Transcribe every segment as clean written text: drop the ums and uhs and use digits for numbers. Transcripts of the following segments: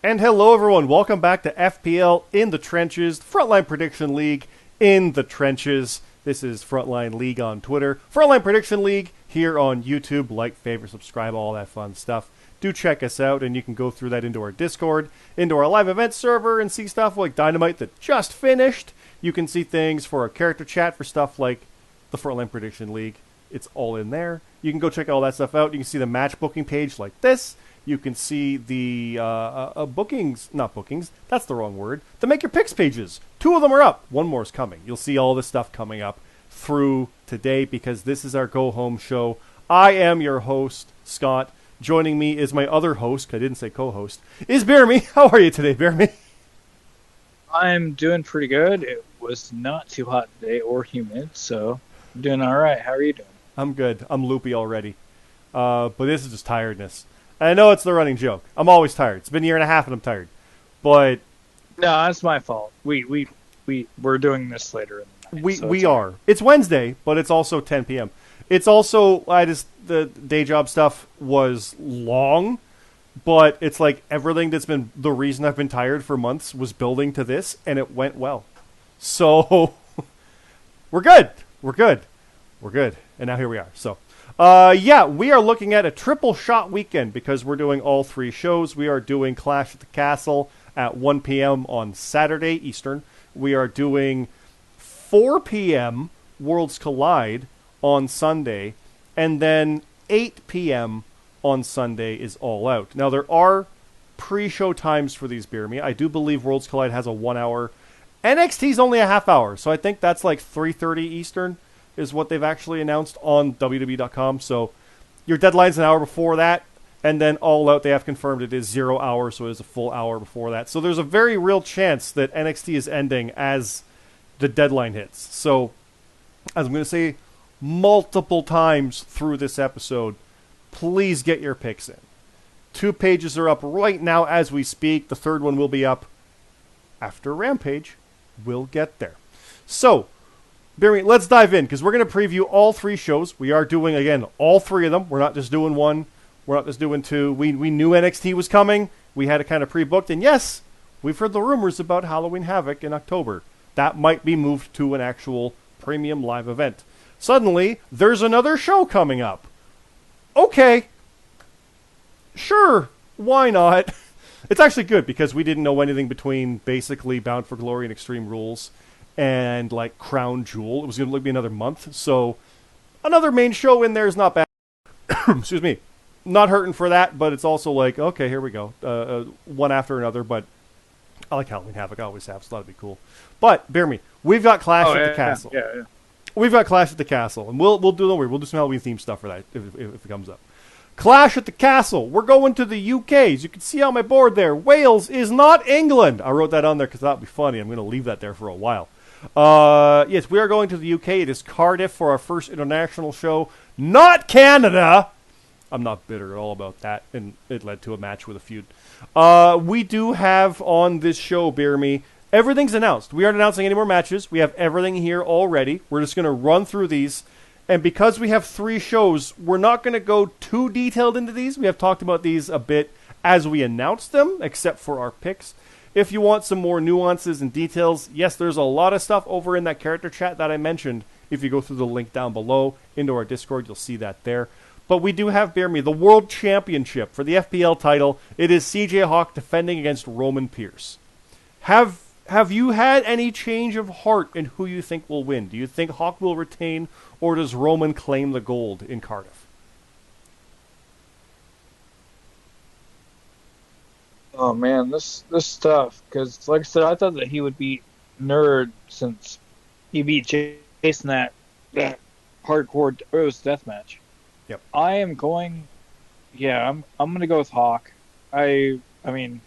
And hello, everyone. Welcome back to FPL in the Trenches, Frontline Prediction League in the Trenches. This is Frontline League on Twitter, Frontline Prediction League here on YouTube. Like, favorite, subscribe, all that fun stuff. Do check us out, and you can go through that into our Discord, into our live event server, and see stuff like Dynamite that just finished. You can see things for our character chat for stuff like the Frontline Prediction League. It's all in there. You can go check all that stuff out. You can see the match booking page like this. You can see the not bookings, that's the wrong word, the Make Your Picks pages. 2 of them are up. 1 more is coming. You'll see all this stuff coming up through today because this is our go-home show. I am your host, Scott. Joining me is my other host, I didn't say co-host, is BeerMe. How are you today, BeerMe? I'm doing pretty good. It was not too hot today or humid, so I'm doing all right. How are you doing? I'm good. I'm loopy already. But this is just tiredness. I know it's the running joke. I'm always tired. It's been a year and a half and I'm tired. But no, that's my fault. We're doing this later in the night. We are. It's Wednesday, but it's also 10 p.m. It's also the day job stuff was long, but it's like everything that's been the reason I've been tired for months was building to this, and it went well. So we're good. And now here we are. So we are looking at a triple shot weekend because we're doing all 3 shows. We are doing Clash at the Castle at 1 p.m. on Saturday Eastern. We are doing 4 p.m. Worlds Collide on Sunday. And then 8 p.m. on Sunday is All Out. Now, there are pre-show times for these, BeerMe. I do believe Worlds Collide has a 1 hour. NXT's only a half hour, so I think that's like 3:30 Eastern is what they've actually announced on WWE.com. So your deadline's an hour before that, and then All Out, they have confirmed it is 0 hours, so it is a full hour before that. So there's a very real chance that NXT is ending as the deadline hits. So, as I'm going to say multiple times through this episode, please get your picks in. 2 pages are up right now as we speak. The 3rd one will be up after Rampage. We'll get there. So, BeerMe, let's dive in because we're going to preview all 3 shows. We are doing, again, all 3 of them. We're not just doing 1. We're not just doing 2. We knew NXT was coming. We had it kind of pre-booked. And yes, we've heard the rumors about Halloween Havoc in October. That might be moved to an actual premium live event. Suddenly, there's another show coming up. Okay. Sure. Why not? It's actually good because we didn't know anything between basically Bound for Glory and Extreme Rules and like Crown Jewel. It was going to be another month, so another main show in there is not bad. Excuse me. Not hurting for that, but it's also like, okay, here we go. One after another, but I like Halloween Havoc. I always have, so that'll be cool. But, BeerMe, we've got Clash at the Castle. Yeah. We've got Clash at the Castle, and we'll do, don't worry, we'll do some Halloween-themed stuff for that if it comes up. Clash at the Castle. We're going to the UK. As you can see on my board there, Wales is not England. I wrote that on there because that would be funny. I'm going to leave that there for a while. Yes, we are going to the UK. It is Cardiff for our first international show. Not Canada. I'm not bitter at all about that, and it led to a match with a feud. We do have on this show, BeerMe, everything's announced. We aren't announcing any more matches. We have everything here already. We're just going to run through these. And because we have 3 shows, we're not going to go too detailed into these. We have talked about these a bit as we announce them, except for our picks. If you want some more nuances and details, yes, there's a lot of stuff over in that character chat that I mentioned. If you go through the link down below into our Discord, you'll see that there. But we do have, BeerMe, the World Championship for the FPL title. It is CJ Hawk defending against Roman Pierce. Have you had any change of heart in who you think will win? Do you think Hawk will retain, or does Roman claim the gold in Cardiff? Oh man, this is tough because, like I said, I thought that he would beat Nerd since he beat Jason that hardcore Rose deathmatch. Yep. I'm going to go with Hawk. I mean,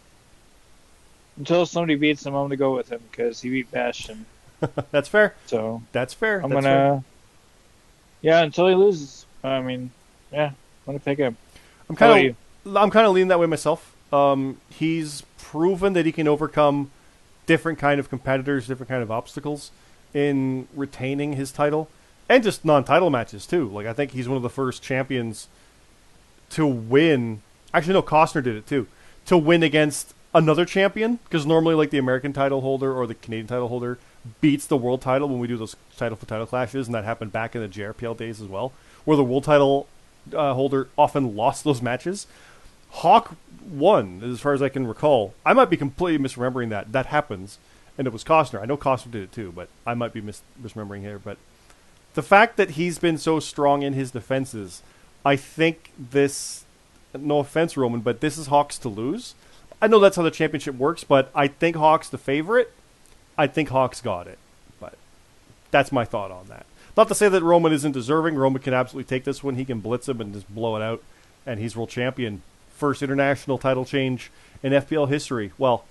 until somebody beats him, I'm going to go with him because he beat Bastion. That's fair. So that's fair. I'm gonna. Yeah, until he loses. I mean, yeah, I'm gonna pick him. I'm kind of leaning that way myself. He's proven that he can overcome different kind of competitors, different kind of obstacles in retaining his title, and just non-title matches too. Like I think he's one of the first champions to win. Actually, no, Costner did it too. To win against another champion, because normally like the American title holder or the Canadian title holder beats the world title when we do those title for title clashes, and that happened back in the JRPL days as well, where the world title holder often lost those matches. Hawk won, as far as I can recall. I might be completely misremembering that. That happens, and it was Costner. I know Costner did it too, but I might be misremembering here. But the fact that he's been so strong in his defenses, I think this, no offense, Roman, but this is Hawks to lose. I know that's how the championship works, but I think Hawks the favorite. I think Hawks got it, but that's my thought on that. Not to say that Roman isn't deserving. Roman can absolutely take this one. He can blitz him and just blow it out, and he's world champion. First international title change in FPL history. Well,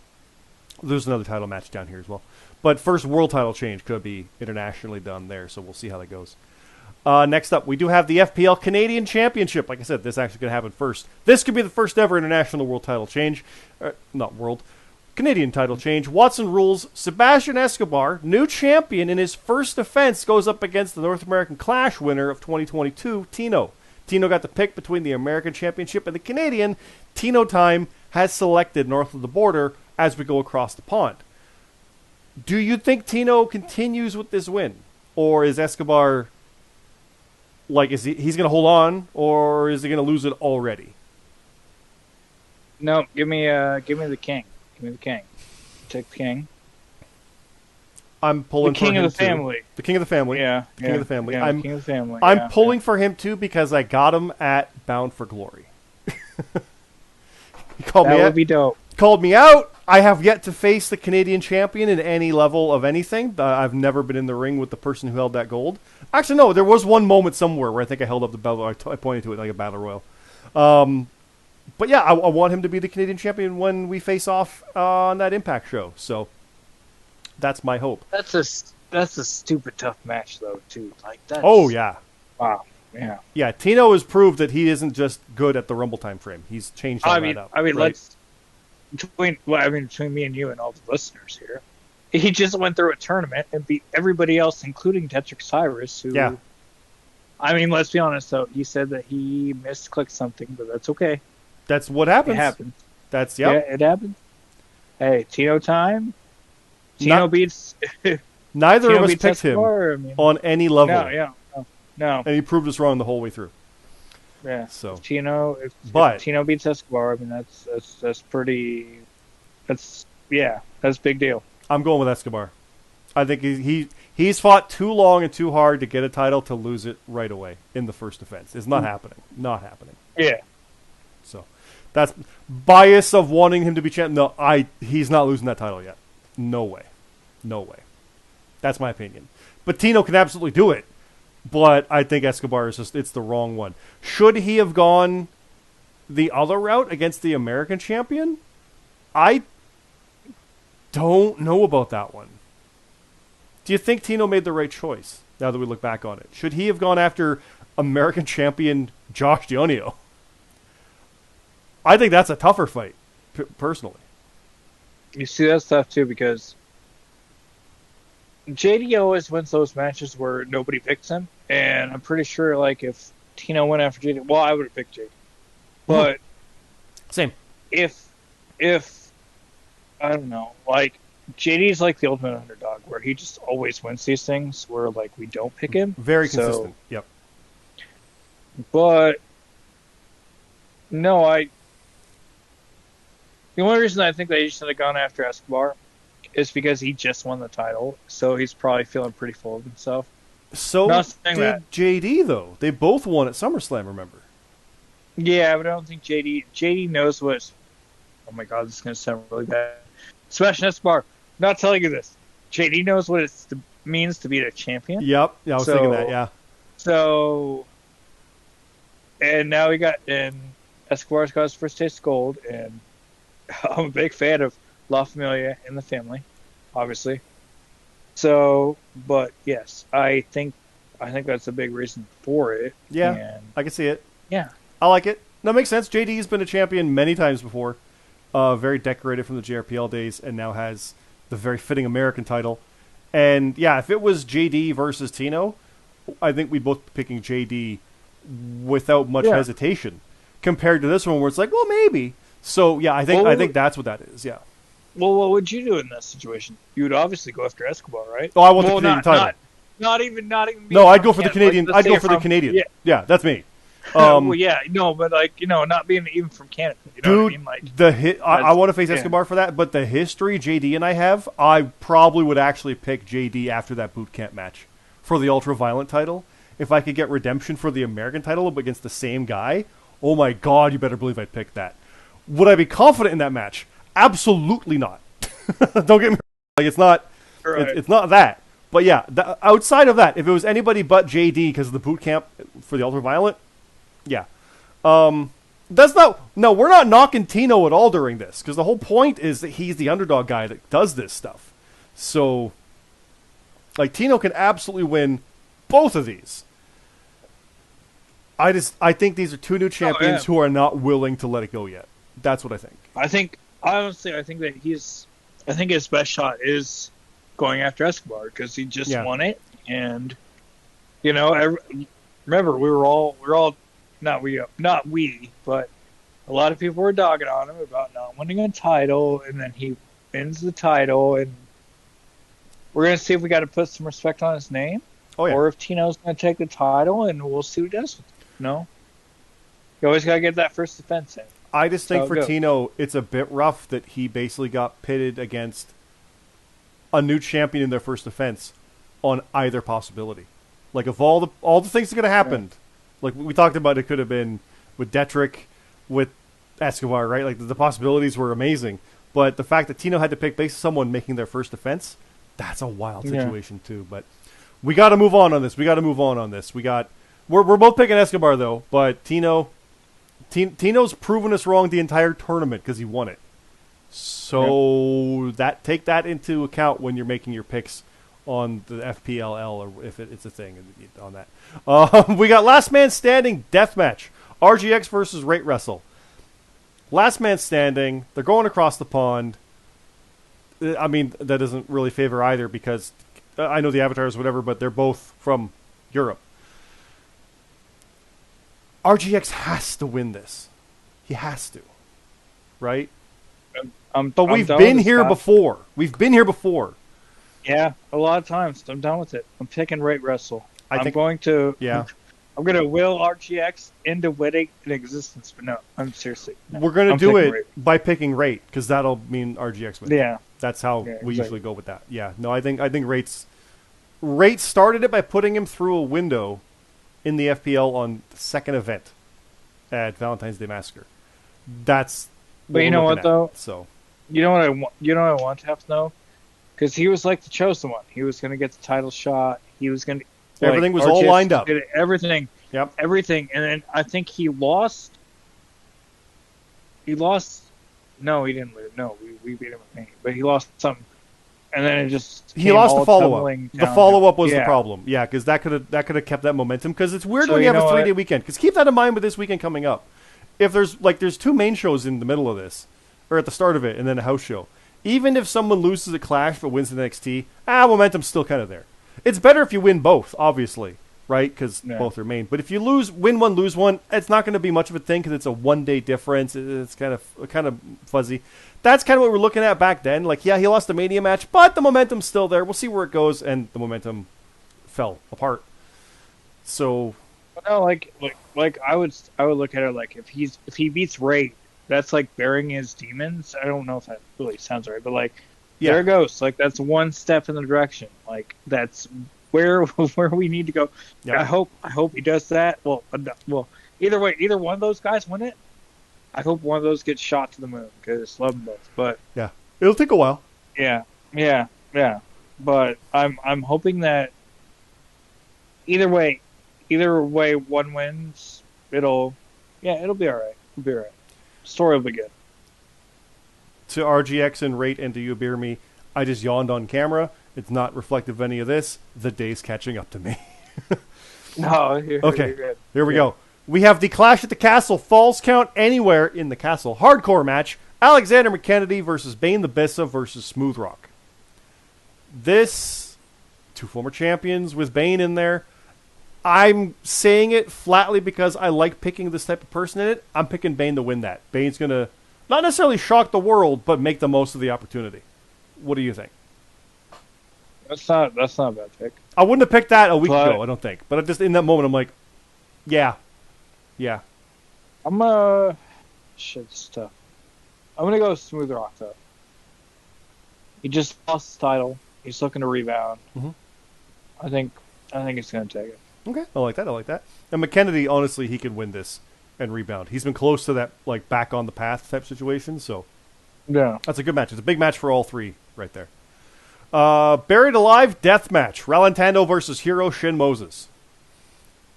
there's another title match down here as well. But first world title change could be internationally done there, so we'll see how that goes. Next up, we do have the FPL Canadian Championship. Like I said, this actually could happen first. This could be the first ever international world title change. Canadian title change. Watson rules. Sebastian Escobar, new champion in his first defense, goes up against the North American Clash winner of 2022, Tino. Tino got the pick between the American Championship and the Canadian. Tino Time has selected north of the border as we go across the pond. Do you think Tino continues with this win? Or is Escobar, like, he's going to hold on, or is he going to lose it already? No, give me the king. Give me the king. Take the king. I'm pulling the king for him of the too. family. The king of the family. Yeah, king of the family. Yeah, king of the family. I'm pulling for him too because I got him at Bound for Glory. He called me out. That would be dope. Called me out. I have yet to face the Canadian champion in any level of anything. I've never been in the ring with the person who held that gold. Actually, no. There was one moment somewhere where I think I held up the belt. I pointed to it like a battle royal. But yeah, I want him to be the Canadian champion when we face off on that Impact show. So that's my hope. That's a stupid tough match though too. Like that. Oh yeah. Wow. Yeah. Yeah. Tino has proved that he isn't just good at the Rumble time frame. He's changed all that up. I mean, right? between me and you and all the listeners here, he just went through a tournament and beat everybody else, including Tetrick Cyrus. Who, yeah. I mean, let's be honest though. He said that he misclicked something, but that's okay. That's what happens. It happens. That's yeah, it happens. Hey, Tino time. Tino beats. Neither Tino of us beats picked him on any level. No. And he proved us wrong the whole way through. Yeah. So Tino, if Tino beats Escobar, I mean that's pretty. That's a big deal. I'm going with Escobar. I think he's fought too long and too hard to get a title to lose it right away in the first defense. It's not happening. Not happening. Yeah. So that's bias of wanting him to be champion. No, he's not losing that title yet. No way. That's my opinion. But Tino can absolutely do it. But I think Escobar is it's the wrong one. Should he have gone the other route against the American champion? I don't know about that one. Do you think Tino made the right choice now that we look back on it? Should he have gone after American champion Josh Dionio? I think that's a tougher fight, personally. You see that stuff too because JD always wins those matches where nobody picks him, and I'm pretty sure like if Tino went after JD, well, I would have picked JD, but same. If I don't know, like JD's like the ultimate underdog where he just always wins these things where like we don't pick him. Very consistent. Yep. But no, the only reason I think they should have gone after Escobar is because he just won the title, so he's probably feeling pretty full of himself. So did JD, though. They both won at SummerSlam, remember? Yeah, but I don't think JD knows what... Oh my god, this is going to sound really bad. Sebastian Escobar, I'm not telling you this. JD knows what it means to be a champion. Yep, yeah, I was thinking that, yeah. So... And now and Escobar's got his first taste of gold, and I'm a big fan of La Familia in the family, obviously. So, but yes, I think that's a big reason for it. Yeah, and I can see it. Yeah, I like it. That makes sense. JD's been a champion many times before, very decorated from the JRPL days, and now has the very fitting American title. And yeah, if it was JD versus Tino, I think we'd both be picking JD without much hesitation. Compared to this one, where it's like, well, maybe. So yeah, I think that's what that is. Yeah. Well, what would you do in that situation? You would obviously go after Escobar, right? Oh, I want the Canadian title. Not even. No, I'd go for the Canadian. I'd go for the Canadian. Yeah, that's me. Well, yeah, no, but not being even from Canada. You know what I mean? Like I want to face Escobar for that, but the history JD and I have, I probably would actually pick JD after that boot camp match for the ultra violent title. If I could get redemption for the American title against the same guy, oh my God, you better believe I'd pick that. Would I be confident in that match? Absolutely not. Don't get me wrong. Like it's not, it's not that. But yeah, outside of that, if it was anybody but JD because of the boot camp for the ultra violent. Yeah. That's not... No, we're not knocking Tino at all during this, because the whole point is that he's the underdog guy that does this stuff. So, like, Tino can absolutely win both of these. I think these are two new champions who are not willing to let it go yet. That's what I think. Honestly, I think his best shot is going after Escobar, because he just won it, and, remember, we were all not we, but a lot of people were dogging on him about not winning a title, and then he wins the title, and we're going to see if we got to put some respect on his name, or if Tino's going to take the title, and we'll see what he does with it, You always got to get that first defense in. I just think for Tino, it's a bit rough that he basically got pitted against a new champion in their first defense on either possibility. Like, of all the things that could have happened... Yeah. Like we talked about, it could have been with Detrick, with Escobar, right? Like the possibilities were amazing. But the fact that Tino had to pick based on someone making their first defense, that's a wild situation too. But we got to move on this. We're both picking Escobar though, but Tino's proven us wrong the entire tournament because he won it. So take that into account when you're making your picks on the FPLL, or if it's a thing on that. We got Last Man Standing Deathmatch. RGX versus Rate Wrestle. Last Man Standing. They're going across the pond. I mean, that doesn't really favor either because I know the avatars, whatever, but they're both from Europe. RGX has to win this. He has to. Right? But we've been here before. Yeah, a lot of times. I'm done with it. I'm picking Rate Wrestle. I'm going to will RGX into winning an existence, but no, I'm seriously. No, we're going to do it Rate by picking Rate, because that'll mean RGX wins. Yeah. That's how we usually go with that. Yeah, no, I think Rate started it by putting him through a window in the FPL on the second event at Valentine's Day Massacre. That's But you know what, though? So, you know what I want to have to know? Because he was like the chosen one. He was going to get the title shot. He was going to... Everything was all lined up. Everything. Yep. Everything. And then I think he lost... No, he didn't lose. No, we beat him with me. But he lost something. And then it just... He lost the follow-up. The follow-up was the problem. Yeah, because that could have kept that momentum. Because it's weird when you have a 3-day weekend. Because keep that in mind with this weekend coming up. If there's two main shows in the middle of this, or at the start of it, and then a house show. Even if someone loses a Clash but wins the NXT, momentum's still kind of there. It's better if you win both, obviously, right? Because both are main. But if you win one, lose one, it's not going to be much of a thing because it's a 1-day difference. It's kind of fuzzy. That's kind of what we're looking at back then. Like, yeah, he lost the Mania match, but the momentum's still there. We'll see where it goes, and the momentum fell apart. So, no, like I would look at it like if he beats Ray. That's like burying his demons. I don't know if that really sounds right, but there it goes. Like that's one step in the direction. Like that's where we need to go. Yeah. I hope he does that. Well, either way, either one of those guys win it. I hope one of those gets shot to the moon because love them both. But yeah, it'll take a while. Yeah. But I'm hoping that either way, one wins. It'll be all right. It'll be all right. Story will be good. To RGX and Rate and to you, BeerMe, I just yawned on camera. It's not reflective of any of this. The day's catching up to me. No, okay. Here we go. We have the Clash at the Castle Falls Count Anywhere in the Castle hardcore match. Alexander McKennedy versus Bane the Bissa versus Smooth Rock. This, two former champions with Bane in there. I'm saying it flatly because I like picking this type of person in it. I'm picking Bane to win that. Bane's going to Not necessarily shock the world, but make the most of the opportunity. What do you think? That's not a bad pick. I wouldn't have picked that a week ago, I don't think. But just in that moment, I'm like, yeah. Shit, it's tough. I'm gonna go Smooth Rock though. He just lost his title. He's looking to rebound. Mm-hmm. I think he's gonna take it. Okay, I like that. And McKennedy, honestly, he can win this and rebound. He's been close to that, like, back on the path type situation, so yeah, that's a good match. It's a big match for all three right there. Buried Alive Death Match. Ralentando versus Hero Shin Moses.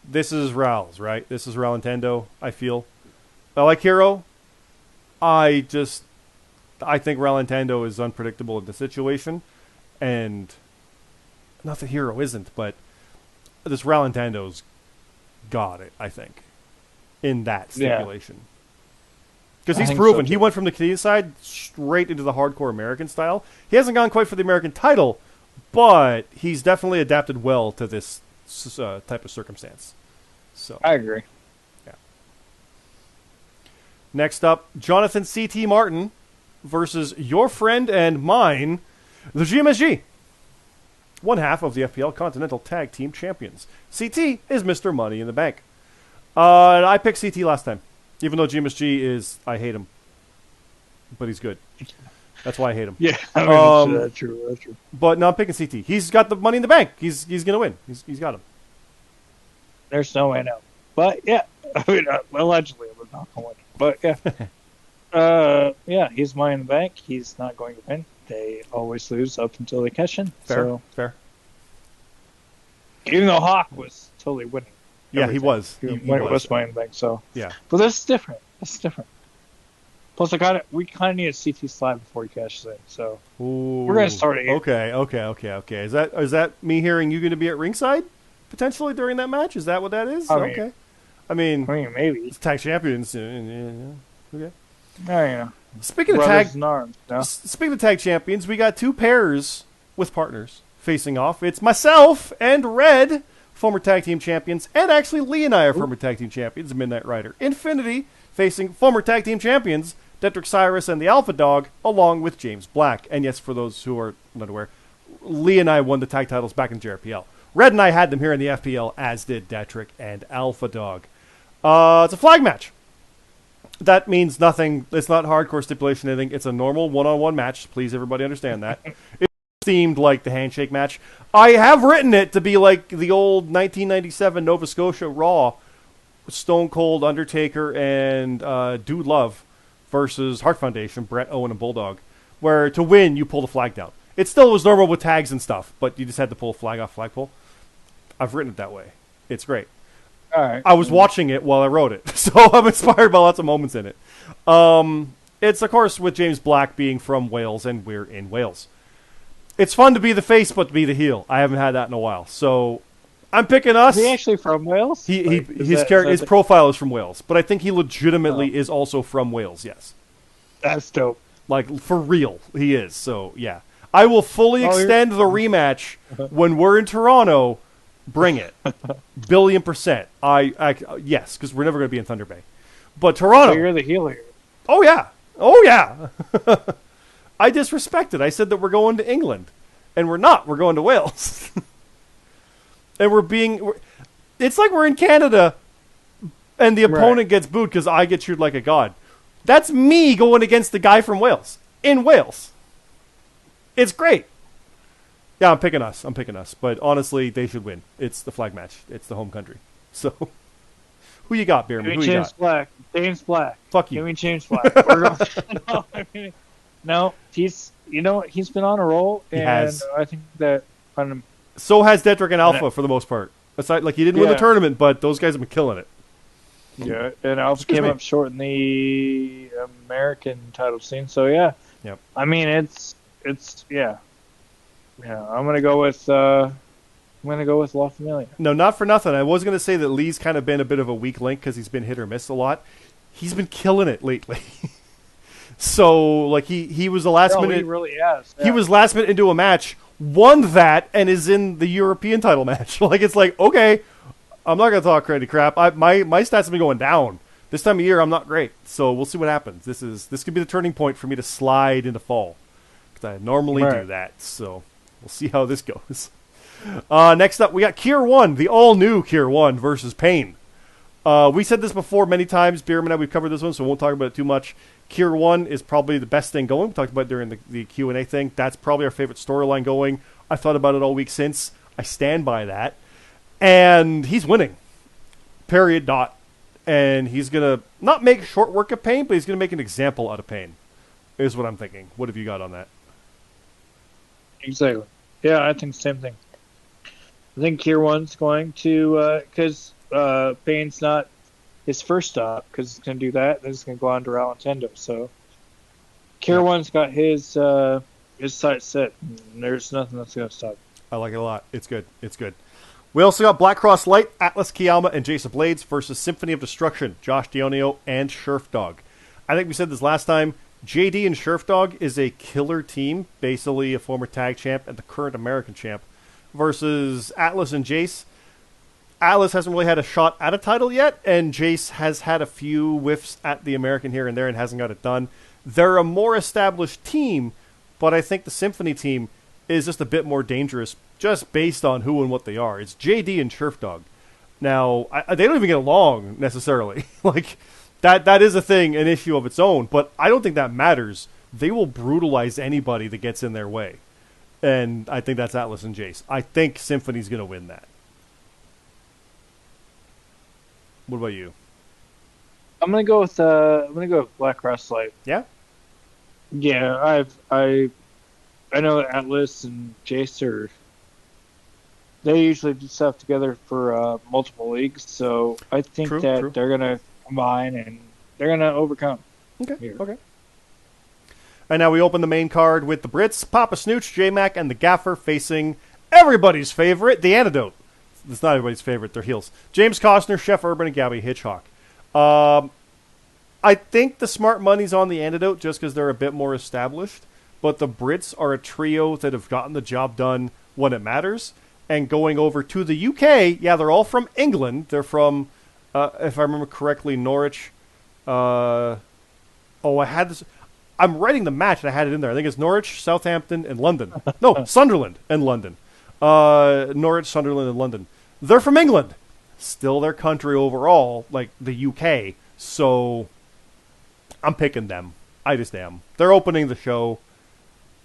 This is Ral's, right? This is Ralentando, I feel. I like Hero. I think Ralentando is unpredictable in the situation. And not that Hero isn't, but this Ralentando's got it, I think, in that stipulation. Because he's proven. So he went from the Canadian side straight into the hardcore American style. He hasn't gone quite for the American title, but he's definitely adapted well to this type of circumstance. So I agree. Yeah. Next up, Jonathan C.T. Martin versus your friend and mine, the GMSG. One half of the FPL Continental Tag Team Champions. CT is Mr. Money in the Bank. And I picked CT last time. Even though GMSG is, I hate him. But he's good. That's why I hate him. Yeah, I mean, that's true. But no, I'm picking CT. He's got the Money in the Bank. He's going to win. He's got him. There's no way now. But yeah, I mean, allegedly, I'm not going to win. But yeah. Yeah, he's Money in the Bank. He's not going to win. They always lose up until they cash in. Fair. Even though Hawk was totally winning. Yeah, he was. When it was Money in the Bank, so. Yeah. But this is different. Plus, we kind of need a CT slide before he cashes in, so. Ooh, we're going to start it here. Okay. Is that me hearing you going to be at ringside potentially during that match? Is that what that is? Okay. I mean, maybe. It's tag champions. Okay. Oh, yeah. Speaking of tag champions, we got two pairs with partners facing off. It's myself and Red, former tag team champions, and actually Lee and I are former tag team champions, Midnight Rider. Infinity facing former tag team champions, Detrick Cyrus and the Alpha Dog, along with James Black. And yes, for those who are not aware, Lee and I won the tag titles back in JRPL. Red and I had them here in the FPL, as did Detrick and Alpha Dog. It's a flag match. That means nothing. It's not hardcore stipulation or anything. It's a normal one-on-one match. Please, everybody understand that. It's themed like the handshake match. I have written it to be like the old 1997 Nova Scotia Raw, Stone Cold, Undertaker, and Dude Love versus Heart Foundation, Brett, Owen, and Bulldog, where to win, you pull the flag down. It still was normal with tags and stuff, but you just had to pull a flag off flagpole. I've written it that way. It's great. All right. I was watching it while I wrote it, so I'm inspired by lots of moments in it. It's, of course, with James Black being from Wales, and we're in Wales. It's fun to be the face, but to be the heel. I haven't had that in a while, so I'm picking us. Is he actually from Wales? His profile is from Wales, but I think he legitimately is also from Wales, yes. That's dope. Like, for real, he is, so, yeah. I will fully extend the rematch when we're in Toronto. Bring it. Billion%. Yes, because we're never going to be in Thunder Bay. But Toronto. So you're the heel here. Oh, yeah. I disrespected. I said that we're going to England. And we're not. We're going to Wales. And it's like we're in Canada and the opponent gets booed because I get cheered like a god. That's me going against the guy from Wales. In Wales. It's great. Yeah, I'm picking us. But honestly, they should win. It's the flag match. It's the home country. So, who you got, BeerMe? Who you got? James Black. Fuck you. Give me James Black. No, he's been on a roll, and I think that. So has Detrick and Alpha for the most part. Aside, like he didn't win the tournament, but those guys have been killing it. Yeah, and Alpha came up short in the American title scene. So yeah. Yep. I mean, it's yeah. Yeah, I'm gonna go with La Familia. No, not for nothing. I was gonna say that Lee's kind of been a bit of a weak link because he's been hit or miss a lot. He's been killing it lately. So like he was the last minute. He really has. Yeah. He was last minute into a match, won that, and is in the European title match. Like it's like okay, I'm not gonna talk crazy crap. My stats have been going down This time of year, I'm not great, so we'll see what happens. This could be the turning point for me to slide into fall, because I normally do that. So we'll see how this goes. Next up, we got Kier 1, the all-new Kier 1 versus Pain. We said this before many times. BeerMe and I, we've covered this one, so we won't talk about it too much. Kier 1 is probably the best thing going. We talked about it during the Q&A thing. That's probably our favorite storyline going. I thought about it all week since. I stand by that. And he's winning. Period. Dot. And he's going to not make short work of Pain, but he's going to make an example out of Pain, is what I'm thinking. What have you got on that? Exactly. Yeah, I think the same thing. I think Kier 1's going to, because Pain's not his first stop, because he's going to do that, then he's going to go on to Route Nintendo. So Kier 1's got his sights set, and there's nothing that's going to stop. I like it a lot. It's good. It's good. We also got Black Cross Light, Atlas Kiyama, and Jason Blades versus Symphony of Destruction, Josh Dionio, and Sheriff Dog. I think we said this last time. JD and Sheriff Dog is a killer team, basically a former tag champ and the current American champ, versus Atlas and Jace. Atlas hasn't really had a shot at a title yet, and Jace has had a few whiffs at the American here and there and hasn't got it done. They're a more established team, but I think the Symphony team is just a bit more dangerous just based on who and what they are. It's JD and Sheriff Dog. Now, they don't even get along necessarily. Like, that is a thing, an issue of its own, but I don't think that matters. They will brutalize anybody that gets in their way. And I think that's Atlas and Jace. I think Symphony's going to win that. What about you? I'm gonna go with Black Cross Light. Yeah? Yeah, I know that Atlas and Jace they usually do stuff together for multiple leagues, so I think they're gonna combine and they're gonna overcome. Okay. And now we open the main card with the Brits, Papa Snooch, J-Mac, and the Gaffer facing everybody's favorite, the Antidote. It's not everybody's favorite, they're heels. James Costner, Chef Urban, and Gabby Hitchcock. I think the smart money's on the Antidote just because they're a bit more established, but the Brits are a trio that have gotten the job done when it matters. And going over to the UK, yeah, they're all from England. They're from, if I remember correctly, Norwich. I had this. I'm writing the match, and I had it in there. I think it's Norwich, Southampton, and London. No, Sunderland and London. Norwich, Sunderland, and London. They're from England. Still their country overall, like the UK. So I'm picking them. I just am. They're opening the show,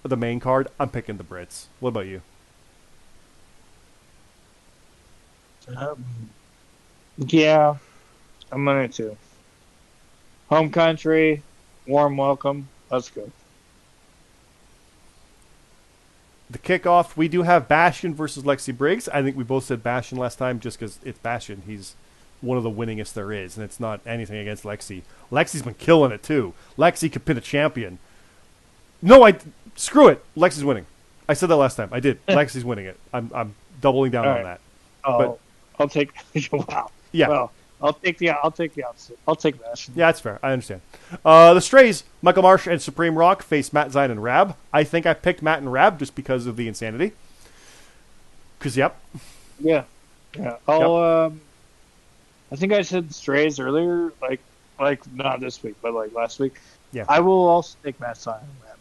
the main card. I'm picking the Brits. What about you? Yeah, I'm going to. Home country, warm welcome. Let's go. The kickoff, we do have Bastion versus Lexi Briggs. I think we both said Bastion last time just because it's Bastion. He's one of the winningest there is, and it's not anything against Lexi. Lexi's been killing it, too. Lexi could pin a champion. No, screw it. Lexi's winning. I said that last time. I did. Lexi's winning it. I'm doubling down on that. Oh, but, I'll take. Wow. Yeah. Well, I'll take the opposite. I'll take Bastion. Yeah, that's fair. I understand. The Strays, Michael Marsh and Supreme Rock face Matt, Zion, and Rab. I think I picked Matt and Rab just because of the insanity. Because, yep. Yeah. I think I said the Strays earlier, like not this week, but like last week. Yeah. I will also take Matt, Zion, and Rab.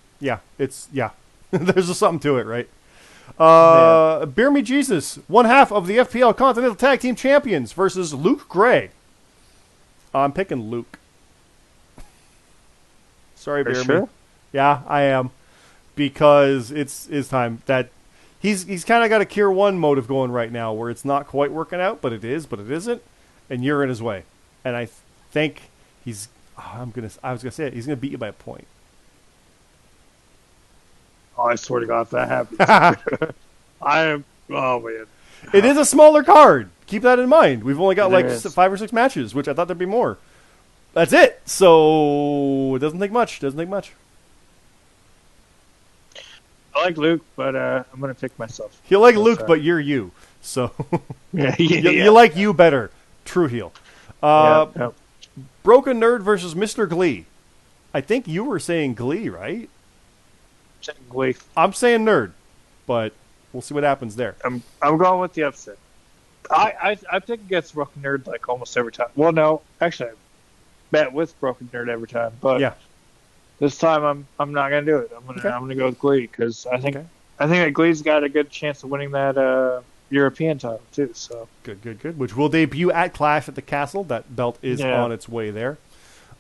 Yeah. There's something to it, right? BeerMe Jesus, one half of the FPL Continental Tag Team Champions versus Luke Gray. I'm picking Luke. Sorry, BeerMe. Sure? Yeah, I am. Because it's time. That he's kind of got a Kier 1 motive going right now where it's not quite working out, but it is, but it isn't. And you're in his way. And I think he's... I was going to say it. He's going to beat you by a point. Oh, I swear to God, if that happens, oh man. It is a smaller card. Keep that in mind. We've only got There like is. 5 or 6 matches, which I thought there'd be more. That's it. So it doesn't take much. I like Luke, but I'm gonna pick myself. You like Luke, but you're you. So Yeah. you like you better. True heel. Yep. Broken Nerd versus Mr. Glee. I think you were saying Glee, right? Technically, I'm saying Nerd, but we'll see what happens there. I'm going with the upset. I pick against Broken Nerd like almost every time. Well, no, actually, bet with Broken Nerd every time, but Yeah. this time I'm not gonna do it. I'm gonna go with Glee because I think that Glee's got a good chance of winning that European title too. So Good. Which will debut at Clash at the Castle. That belt is on its way there.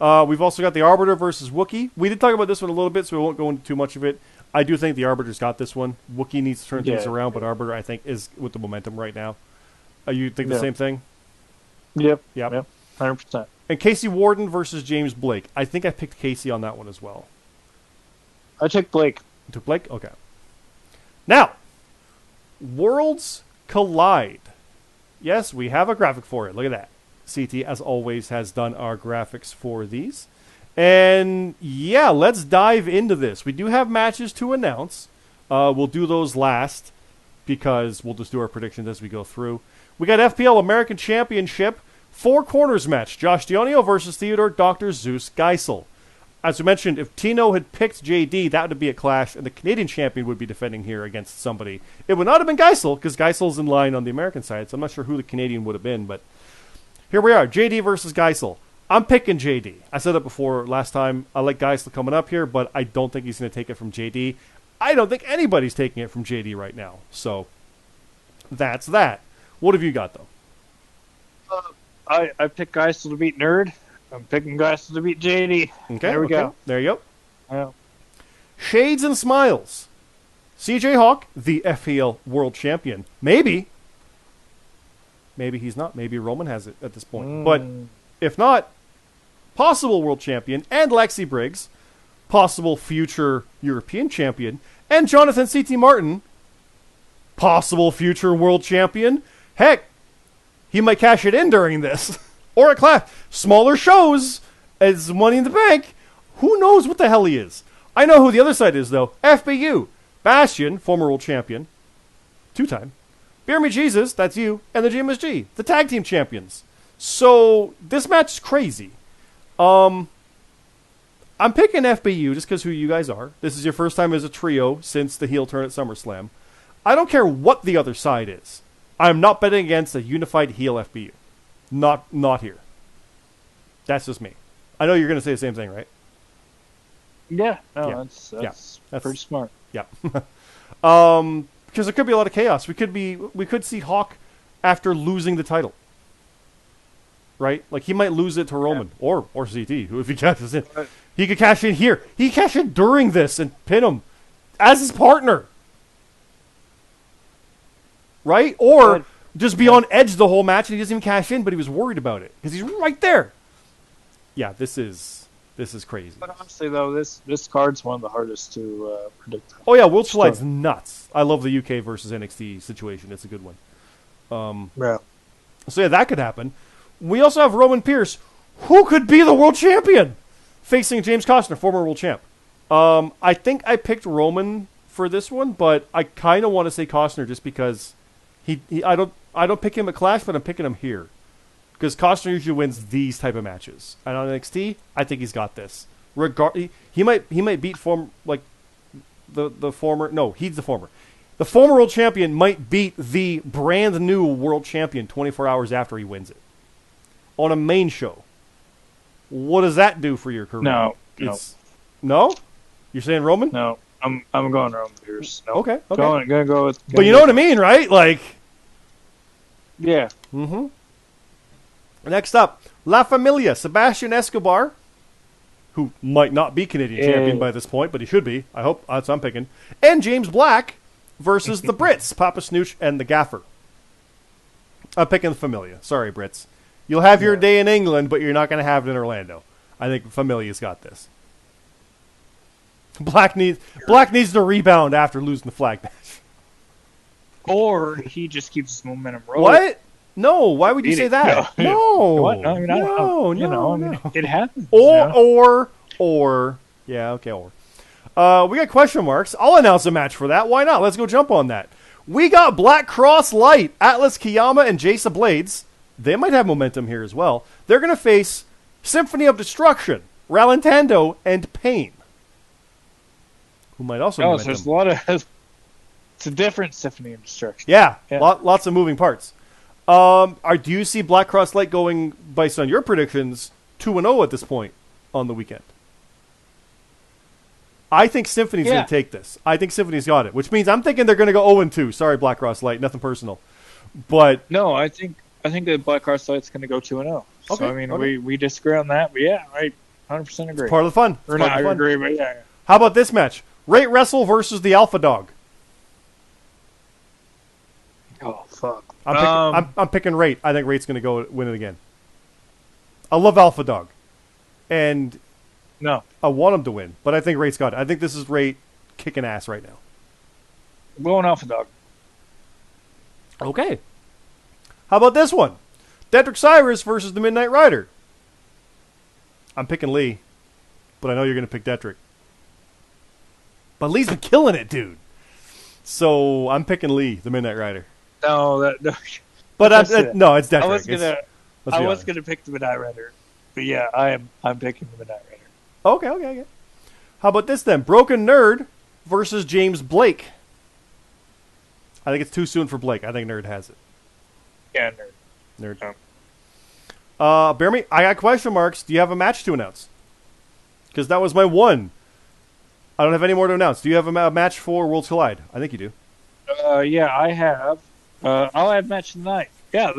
We've also got the Arbiter versus Wookiee. We did talk about this one a little bit, so we won't go into too much of it. I do think the Arbiter's got this one. Wookiee needs to turn things around, but Arbiter, I think, is with the momentum right now. You think the same thing? Yep. 100%. And Casey Warden versus James Blake. I think I picked Casey on that one as well. I took Blake. You took Blake? Okay. Now, Worlds Collide. Yes, we have a graphic for it. Look at that. CT, as always, has done our graphics for these. And, yeah, let's dive into this. We do have matches to announce. We'll do those last because we'll just do our predictions as we go through. We got FPL American Championship, 4 corners match. Josh Dionio versus Theodore Dr. Zeus Geisel. As we mentioned, if Tino had picked JD, that would be a clash, and the Canadian champion would be defending here against somebody. It would not have been Geisel, because Geisel's in line on the American side, so I'm not sure who the Canadian would have been, but here we are, JD versus Geisel. I'm picking JD. I said it before last time. I like Geisel coming up here, but I don't think he's going to take it from JD. I don't think anybody's taking it from JD right now, so that's that. What have you got, though? I picked Geisel to beat Nerd. I'm picking Geisel to beat JD. Okay, there we go. There you go. Yeah. Shades and Smiles. CJ Hawk, the FPL World Champion. Maybe. Maybe he's not. Maybe Roman has it at this point. But if not, possible World Champion. And Lexi Briggs, possible future European Champion. And Jonathan C.T. Martin, possible future World Champion. Heck, he might cash it in during this. Or a clash. Smaller shows as Money in the Bank. Who knows what the hell he is? I know who the other side is, though. FBU. Bastion, former world champion. 2-time. BeerMe Jesus, that's you. And the GMSG, the tag team champions. So, this match is crazy. I'm picking FBU just because who you guys are. This is your first time as a trio since the heel turn at SummerSlam. I don't care what the other side is. I'm not betting against a unified heel FBU. Not here. That's just me. I know you're going to say the same thing, right? Yeah. No, Yeah. That's pretty smart. Yeah. Because there could be a lot of chaos. We could see Hawk after losing the title. Right? Like he might lose it to Roman or CT, who if he cashes in. He could cash in here. He could cash in during this and pin him as his partner. Right? Or just be on edge the whole match and he doesn't even cash in, but he was worried about it because he's right there. Yeah, this is crazy. But honestly, though, this card's one of the hardest to predict. Oh yeah, World Collide's nuts. I love the UK versus NXT situation. It's a good one. Yeah. So yeah, that could happen. We also have Roman Pierce, who could be the world champion, facing James Costner, former world champ. I think I picked Roman for this one, but I kind of want to say Costner just because I don't pick him at Clash, but I'm picking him here. Because Costner usually wins these type of matches. And on NXT, I think he's got this. He might beat the former. No, he's the former. The former world champion might beat the brand new world champion 24 hours after he wins it on a main show. What does that do for your career? No. You're saying Roman? No, I'm going Roman Pierce. No. Okay. Gonna go with. But you know what I mean, right? Like. Yeah. Mm-hmm. Next up, La Familia, Sebastian Escobar, who might not be Canadian champion by this point, but he should be. I hope. That's what I'm picking. And James Black versus the Brits, Papa Snooch and the Gaffer. I'm picking the Familia. Sorry, Brits. You'll have your day in England, but you're not going to have it in Orlando. I think Familia's got this. Black needs to rebound after losing the flag match. Or he just keeps his momentum rolling. What? No, why would you say that? No. What? No, I mean, no. It happens. Or. Yeah, okay, or. We got question marks. I'll announce a match for that. Why not? Let's go jump on that. We got Black Cross Light, Atlas Kiyama, and Jason Blades. They might have momentum here as well. They're going to face Symphony of Destruction, Ralentando, and Pain. Who might also have momentum. There's a lot of... It's a different Symphony of Destruction. Yeah. Lots of moving parts. Do you see Black Cross Light going, based on your predictions, 2-0 at this point on the weekend. I think Symphony's going to take this. I think Symphony's got it, which means I'm thinking they're going to go 0-2. Sorry, Black Cross Light, nothing personal. But no, I think that Black Cross Light's going to go 2-0. Okay, so I mean, we disagree on that, but yeah, I 100% agree. It's part of the fun. Or not, I agree, but yeah. How about this match? Rate Wrestle versus the Alpha Dog. Oh fuck! I'm picking Rate. I think Rate's going to go win it again. I love Alpha Dog, and no, I want him to win, but I think Rate's got it. I think this is Rate kicking ass right now. Going Alpha Dog. Okay. How about this one? Dedrick Cyrus versus the Midnight Rider. I'm picking Lee, but I know you're going to pick Dedrick. But Lee's been killing it, dude. So I'm picking Lee, the Midnight Rider. No. But no, it's Dedrick. I was gonna pick the Midnight Rider, but yeah, I'm picking the Midnight Rider. Okay. How about this then? Broken Nerd versus James Blake. I think it's too soon for Blake. I think Nerd has it. Yeah, Nerd. BeerMe, I got question marks. Do you have a match to announce? Because that was my one. I don't have any more to announce. Do you have a match for Worlds Collide? I think you do. Yeah, I have. I'll have match tonight. Yeah,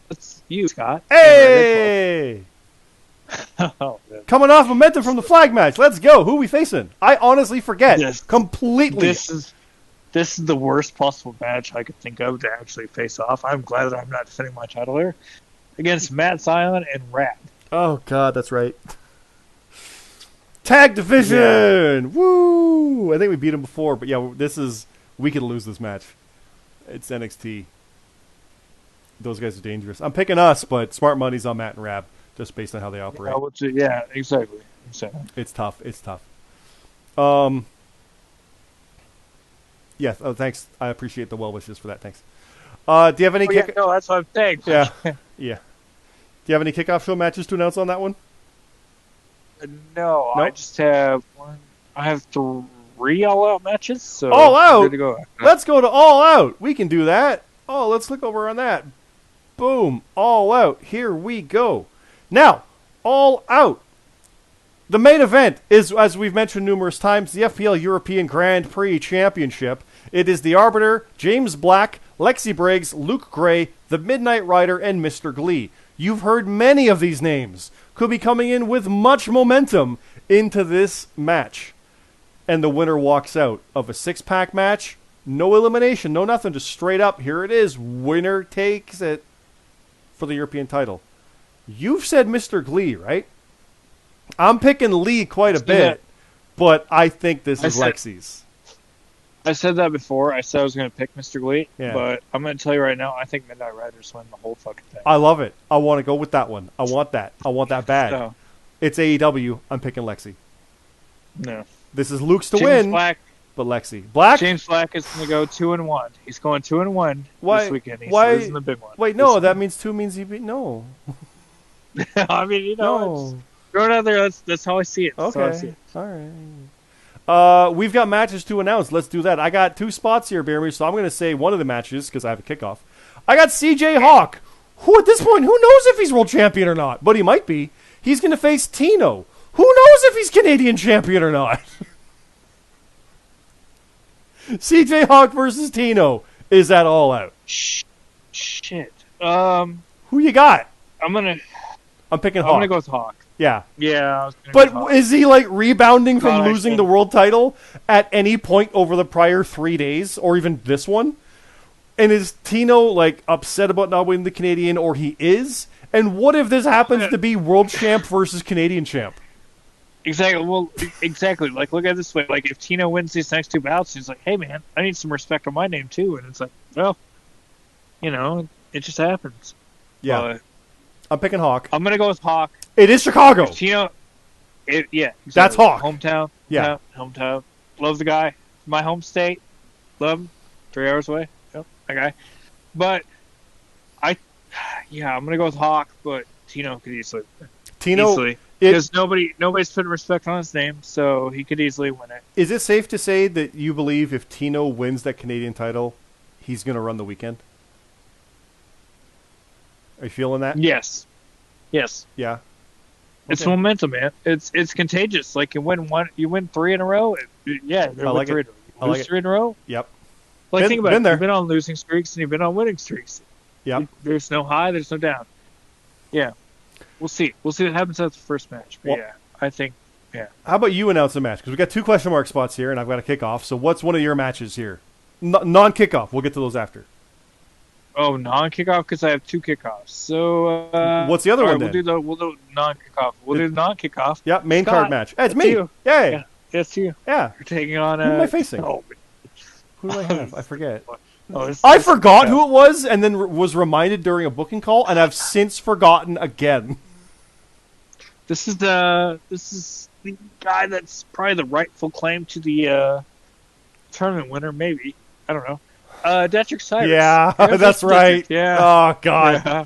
that's you, Scott. Hey! Oh, coming off momentum from the flag match. Let's go. Who are we facing? I honestly forget. Completely. This is the worst possible match I could think of to actually face off. I'm glad that I'm not defending my title here. Against Matt Zion and Rap. Oh, God, that's right. Tag division! Yeah. Woo! I think we beat him before, but yeah, we could lose this match. It's NXT. Those guys are dangerous. I'm picking us, but smart money's on Matt and Rab, just based on how they operate. Yeah, exactly. It's tough. Yes, thanks. I appreciate the well wishes for that. Thanks. Do you have any no, that's what I'm saying. Yeah. Yeah. Do you have any kickoff show matches to announce on that one? No, nope. I just have one. I have 3 all-out matches. So all out. To go. Let's go to all out. We can do that. Oh, let's look over on that. Boom, all out. Here we go. Now, all out. The main event is, as we've mentioned numerous times, the FPL European Grand Prix Championship. It is the Arbiter, James Black, Lexi Briggs, Luke Gray, the Midnight Rider, and Mr. Glee. You've heard many of these names. Could be coming in with much momentum into this match. And the winner walks out of a 6-pack match. No elimination, no nothing. Just straight up, here it is. Winner takes it for the European title. You've said Mr. Glee, right? I'm picking Lee quite a bit, but I think this is Lexi's. I said that before. I said I was going to pick Mr. Glee, but I'm going to tell you right now, I think Midnight Riders win the whole fucking thing. I love it. I want to go with that one. I want that. I want that bad. So, it's AEW. I'm picking Lexi. No. This is Luke's to win, but Lexi. James Black is going to go 2-1. He's going 2-1 this weekend. He's losing the big one. Wait, no, that means 2 means he beat. No. I mean, throw it out there. That's how I see it. Okay. All right. We've got matches to announce. Let's do that. I got 2 spots here, BeerMe, so I'm going to say one of the matches because I have a kickoff. I got CJ Hawk, who at this point, who knows if he's world champion or not, but he might be. He's going to face Tino. Who knows if he's Canadian champion or not? CJ Hawk versus Tino. Is that all out? Shit. Who you got? I'm picking Hawk. I'm going to go with Hawk. Yeah. Yeah. But is he like rebounding from losing the world title at any point over the prior 3 days or even this one? And is Tino like upset about not winning the Canadian, or he is? And what if this happens to be world champ versus Canadian champ? Exactly. Well, exactly. Like, look at it this way. Like, if Tino wins these next 2 bouts, he's like, hey, man, I need some respect on my name, too. And it's like, well, it just happens. Yeah. I'm picking Hawk. I'm going to go with Hawk. It is Chicago. Tino, exactly. That's Hawk. Hometown. Yeah. Hometown. Love the guy. My home state. Love him. 3 hours away. Yep, that guy. But, I'm going to go with Hawk, but Tino could easily. Because nobody's putting respect on his name, so he could easily win it. Is it safe to say that you believe if Tino wins that Canadian title, he's going to run the weekend? Are you feeling that? Yes. Yeah. It's Okay. momentum, man. It's contagious. Like you win 3 in a row. Yeah, I like it. I You like lose it. 3 in a row. Yep. Like think about Been it. You've there. been on losing streaks and you've been on winning streaks. Yep. There's no high. There's no down. Yeah, we'll see. We'll see what happens at the first match. But Well, yeah, I think. Yeah. how about you announce a match? Because we got 2 question mark spots here, and I've got a kickoff. So what's one of your matches here? Non-kickoff. We'll get to those after. Oh, non-kickoff because I have 2 kickoffs. So What's the other one We'll then? do non-kickoff. We'll do non-kickoff. Yep, main Scott, card match. Hey, it's that's me. you. Yay. Yeah, it's you. Yeah. You're taking on. Who am I facing? Oh, Who do I have? I forget. I I forgot who it was, and then was reminded during a booking call, and I've since forgotten again. This is the guy that's probably the rightful claim to the tournament winner. Maybe, I don't know. Detrick Cyrus. Yeah, There's that's right. Detrick, yeah. Oh God. Yeah.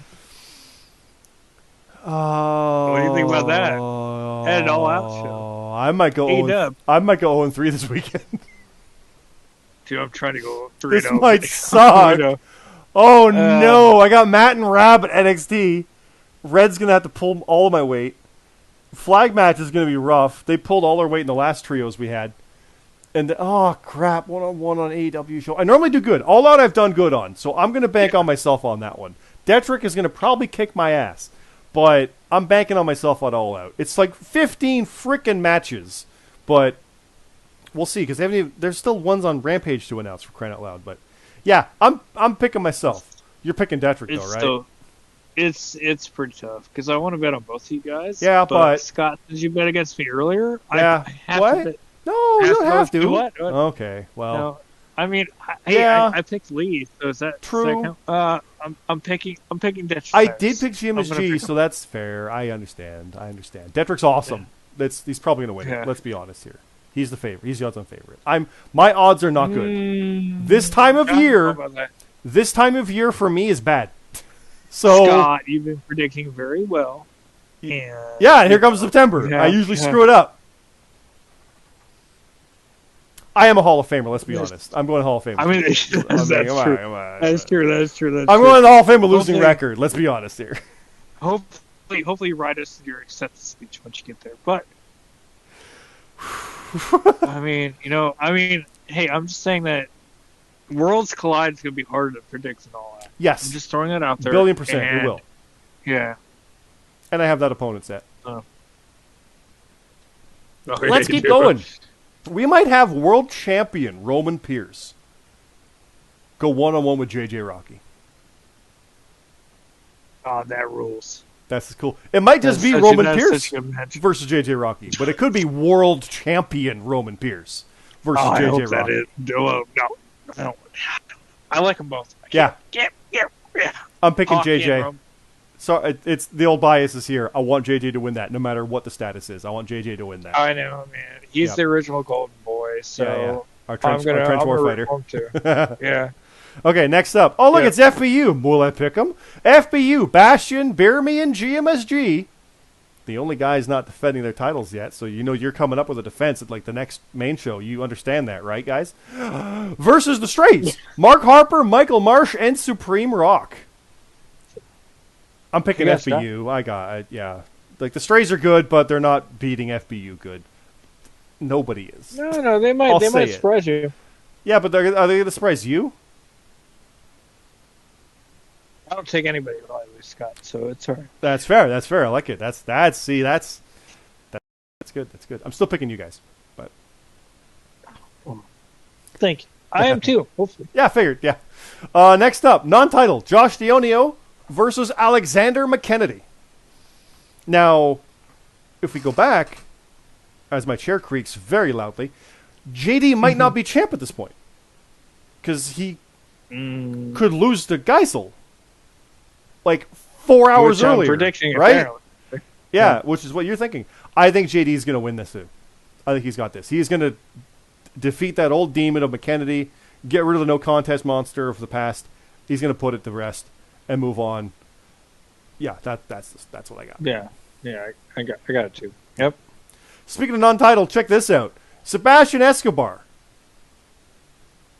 Oh. What do you think about that? And an all-out show. I might go. A-dub. I might go 0-3 this weekend. Dude, I'm trying to go 3-0. This might suck. 3-0. Oh no! I got Matt and Rab at NXT. Red's gonna have to pull all of my weight. Flag match is gonna be rough. They pulled all their weight in the last trios we had. And oh crap! 1-on-1 on AEW show. I normally do good. All out, I've done good on. So I'm gonna bank on myself on that one. Detrick is gonna probably kick my ass, but I'm banking on myself on all out. It's like 15 frickin' matches, but we'll see because there's still ones on Rampage to announce for crying out loud. But yeah, I'm picking myself. You're picking Detrick though, right? Still, it's pretty tough because I want to bet on both of you guys. Yeah, but Scott, did you bet against me earlier? Yeah. I have What? to bet. No, you don't have to. What? Okay, well, No, I mean, Yeah. I picked Lee, so is that True. does that count? I'm picking Detrick. I Cyrus. did pick I'm gonna GMSG, pick so that's fair. I understand. Detrick's awesome. He's probably gonna win Yeah. it. Let's be honest here. He's the favorite. He's the odds-on favorite. My odds are not good. This time of I don't know year, about that. this time of year for me is bad. So Scott, you've been predicting very well. And yeah, here comes September. Yeah, I usually yeah. screw it up. I am a Hall of Famer. Let's be honest. I'm going Hall of Fame. I mean, that's true. That's true. I'm going to Hall of Fame with losing Hopefully- record. Let's be honest here. Hopefully, you write us your acceptance speech once you get there. But I mean, hey, I'm just saying that Worlds Collide is going to be harder to predict and all that. Yes, I'm just throwing that out there. $1,000,000,000 And, it will. Yeah. And I have that opponent set. Oh, Let's keep going. We might have world champion Roman Pierce go 1-on-1 with JJ Rocky. Oh, that rules. That's cool. It might just be That's Roman such Pierce a good match. versus JJ Rocky, but it could be world champion Roman Pierce versus Oh, I JJ hope Rocky. that is. No. I don't. I like them both. Yeah. Yeah. I'm picking Hockey and JJ. Rome. So it's the old bias is here. I want JJ to win that, no matter what the status is. I want JJ to win that. I know, man. He's Yep. the original Golden Boy, so Yeah. Our I'm trench gonna war root fighter. for him too. Yeah. Okay, next up. Oh, look, Yeah. it's FBU. Will I pick them? FBU, Bastion, BeerMe, and GMSG. The only guys not defending their titles yet, so you know you're coming up with a defense at like the next main show. You understand that, right, guys? Versus the Straits. Mark Harper, Michael Marsh, and Supreme Rock. I'm picking You got FBU. I got it, yeah. Like the Strays are good, but they're not beating FBU good. Nobody is. No, they might I'll they say might it. surprise you. Yeah, but are they going to surprise you? I don't take anybody lightly, Scott, so it's all right. That's fair. That's fair. I like it. That's good. That's good. I'm still picking you guys, but Thank you. I am too, hopefully. yeah, figured. Yeah. Next up, non-title, Josh Dionio versus Alexander McKennedy. Now, if we go back, as my chair creaks very loudly, JD might not be champ at this point because he could lose to Geisel like 4 hours Which I'm earlier, predicting, right? apparently. Yeah, which is what you're thinking. I think JD is going to win this too. I think he's got this. He's going to defeat that old demon of McKennedy, get rid of the no contest monster of the past. He's going to put it to rest and move on. Yeah, that's what I got. Yeah, I got it too. Yep. Speaking of non-title, check this out. Sebastian Escobar,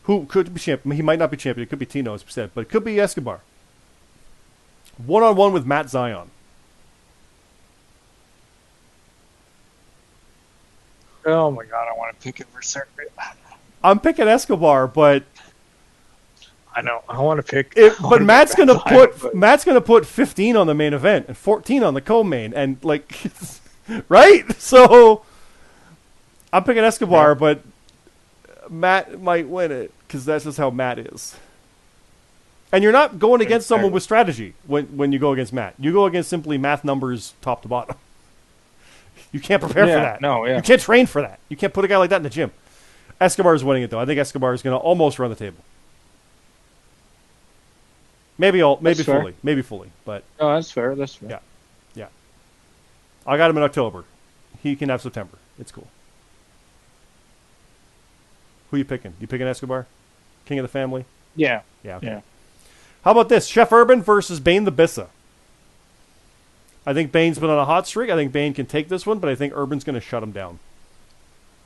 who could be champion. He might not be champion. It could be Tino, as we said, but it could be Escobar. 1-on-1 with Matt Zion. Oh my god, I want to pick it for certain. I'm picking Escobar, but I know. I want to pick. but Matt's gonna put 15 on the main event and 14 on the co-main, and like, right? So I'm picking Escobar, but Matt might win it because that's just how Matt is. And you're not going against someone with strategy when you go against Matt. You go against simply math numbers top to bottom. You can't prepare for that. No, yeah. You can't train for that. You can't put a guy like that in the gym. Escobar is winning it, though. I think Escobar is going to almost run the table. Maybe fully, but no, that's fair. That's fair. Yeah. I got him in October. He can have September. It's cool. Who you picking? You picking Escobar? King of the family? Yeah. Yeah. Okay. Yeah. How about this? Chef Urban versus Bane the Bissa. I think Bane's been on a hot streak. I think Bane can take this one, but I think Urban's going to shut him down.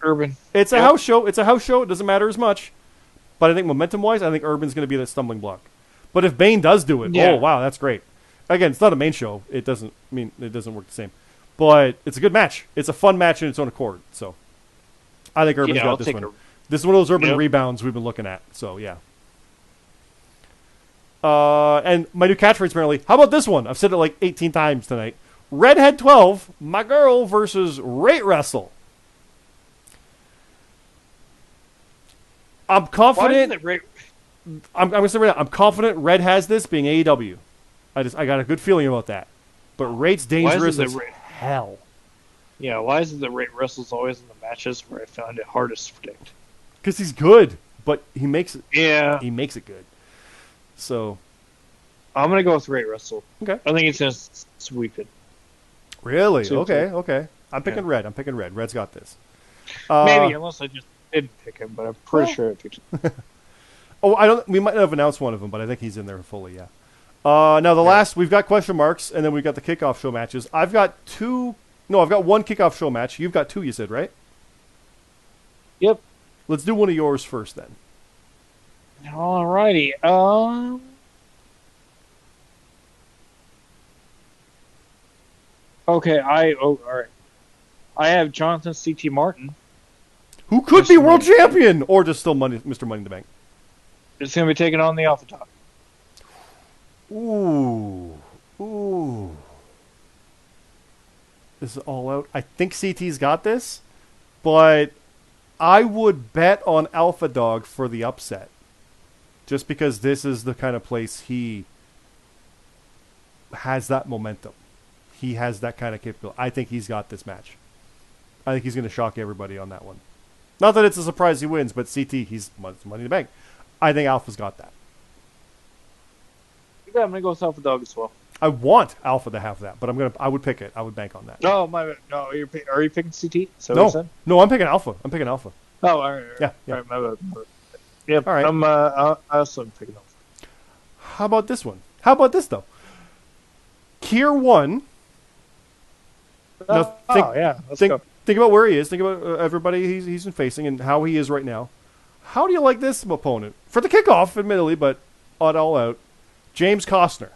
Urban. It's a house show. It's a house show. It doesn't matter as much. But I think momentum-wise, I think Urban's going to be that stumbling block. But if Bane does do it, oh, wow, that's great. Again, it's not a main show. It doesn't work the same. But it's a good match. It's a fun match in its own accord. So I think Urban's got this one. This is one of those Urban rebounds we've been looking at. So, yeah. And my new catchphrase, apparently. How about this one? I've said it like 18 times tonight. Redhead 12, my girl versus Rate Wrestle. I'm confident. I'm going to say right now, I'm confident Red has this being AEW. I got a good feeling about that. But Rate's dangerous as hell. Yeah, why is it that Rate Wrestle's always in the matches where I found it hardest to predict? Because he's good, but he makes it. Yeah, he makes it good. So, I'm gonna go with Rate Wrestle. Okay, I think he's gonna sweep it. Really? Okay. I'm picking Red. Red's got this. Maybe, unless I just didn't pick him, but I'm pretty sure I picked him. We might not have announced one of them, but I think he's in there fully. Yeah. Now the last, we've got question marks, and then we've got the kickoff show matches. I've got one kickoff show match. You've got two, you said, right? Yep. Let's do one of yours first, then. Alrighty. Okay. All right. I have Jonathan C.T. Martin, who could be world champion, or just still Mr. Money in the Bank. It's going to be taken on the Alpha Dog. Ooh. This is all out. I think CT's got this, but I would bet on Alpha Dog for the upset. Just because this is the kind of place he has that momentum. He has that kind of capability. I think he's got this match. I think he's going to shock everybody on that one. Not that it's a surprise he wins, but CT, he's Money in the Bank. I think Alpha's got that. Yeah, I'm going to go with Alpha Dog as well. I want Alpha to have that, but I would pick it. I would bank on that. No, are you picking CT? No, I'm picking Alpha. Oh, all right. Yeah. All right, my bad. Yep. All right. I also am picking Alpha. How about this one? How about this though? Kier 1. Think about where he is. Think about everybody he's been facing and how he is right now. How do you like this opponent? For the kickoff, admittedly, but all out. James Costner.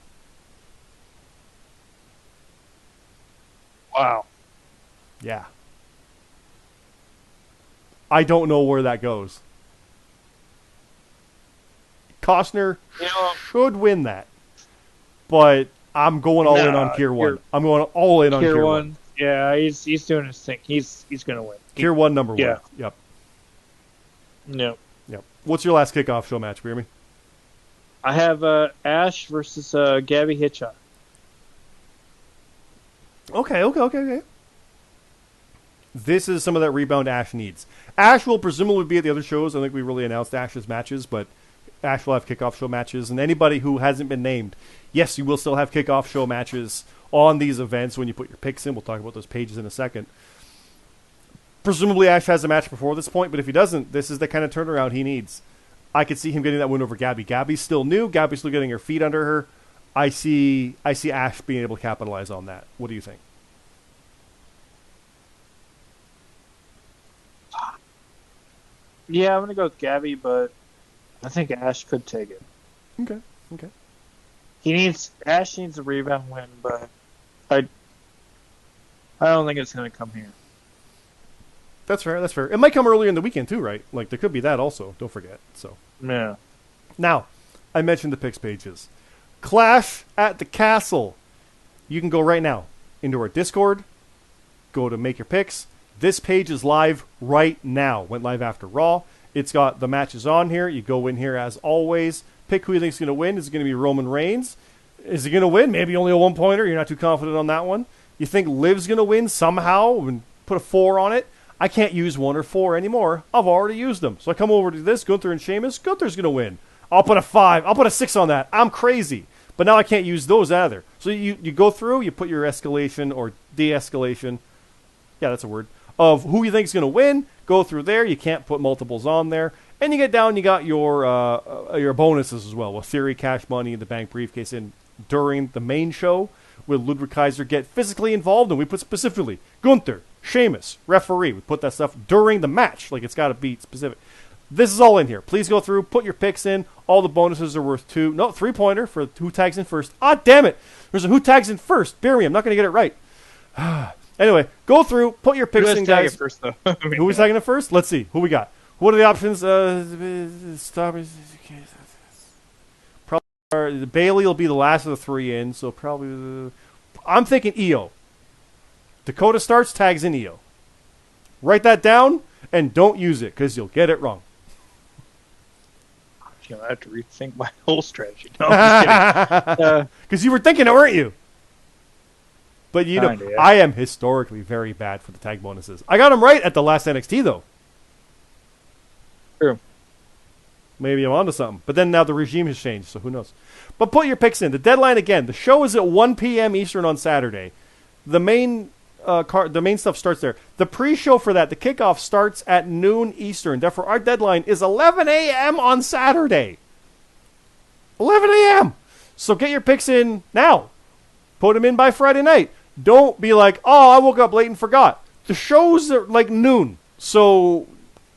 Wow. Yeah. I don't know where that goes. Costner should win that. But I'm going all in on Kier 1. I'm going all in on Kier 1. Yeah, he's doing his thing. He's going to win. Kier 1 number 1. Yeah. Yep. No. Yep. What's your last kickoff show match, BeerMe? I have Ash versus Gabby Hitchcock. Okay. This is some of that rebound Ash needs. Ash will presumably be at the other shows. I think we really announced Ash's matches, but Ash will have kickoff show matches. And anybody who hasn't been named, yes, you will still have kickoff show matches on these events when you put your picks in. We'll talk about those pages in a second. Presumably Ash has a match before this point, but if he doesn't, this is the kind of turnaround he needs. I could see him getting that win over Gabby. Gabby's still new. Gabby's still getting her feet under her. I see Ash being able to capitalize on that. What do you think? Yeah, I'm going to go with Gabby, but I think Ash could take it. Okay. Ash needs a rebound win, but I don't think it's going to come here. That's fair. That's fair. It might come earlier in the weekend too, right? Like there could be that also. Don't forget. So Yeah. now, I mentioned the picks pages. Clash at the Castle. You can go right now into our Discord. Go to make your picks. This page is live right now. Went live after Raw. It's got the matches on here. You go in here as always. Pick who you think is going to win. Is it going to be Roman Reigns? Is he going to win? Maybe only a 1-pointer. You're not too confident on that one. You think Liv's going to win somehow and put a 4 on it? I can't use 1 or 4 anymore. I've already used them. So I come over to this, Gunther and Sheamus. Gunther's going to win. I'll put a 5. I'll put a 6 on that. I'm crazy. But now I can't use those either. So you go through, you put your escalation or de-escalation. Yeah, that's a word. Of who you think is going to win. Go through there. You can't put multiples on there. And you get down, you got your bonuses as well. With Theory, Cash Money, and the Bank Briefcase in during the main show. Will Ludwig Kaiser get physically involved? And we put specifically Gunther, Sheamus, referee. We put that stuff during the match. Like it's got to be specific. This is all in here. Please go through, put your picks in. All the bonuses are worth 2. No, 3-pointer for who tags in first. Ah, damn it. There's a who tags in first. BeerMe, I'm not going to get it right. Anyway, go through, put your picks in, guys. First, though? Who was tagging it first? Let's see. Who we got? What are the options? Probably Bailey will be the last of the 3 in, so probably... I'm thinking EO. Dakota starts, tags in EO. Write that down, and don't use it, because you'll get it wrong. I have to rethink my whole strategy. No, I'm just kidding. Because you were thinking it, weren't you? But you know, Kinda, yeah. I am historically very bad for the tag bonuses. I got them right at the last NXT, though. True. Maybe I'm onto something. But then now the regime has changed, so who knows? But put your picks in. The deadline, again, the show is at 1 p.m. Eastern on Saturday. The main stuff starts there. The pre-show for that, the kickoff, starts at noon Eastern. Therefore, our deadline is 11 a.m. on Saturday. 11 a.m. So get your picks in now. Put them in by Friday night. Don't be like, oh, I woke up late and forgot. The shows are like noon. So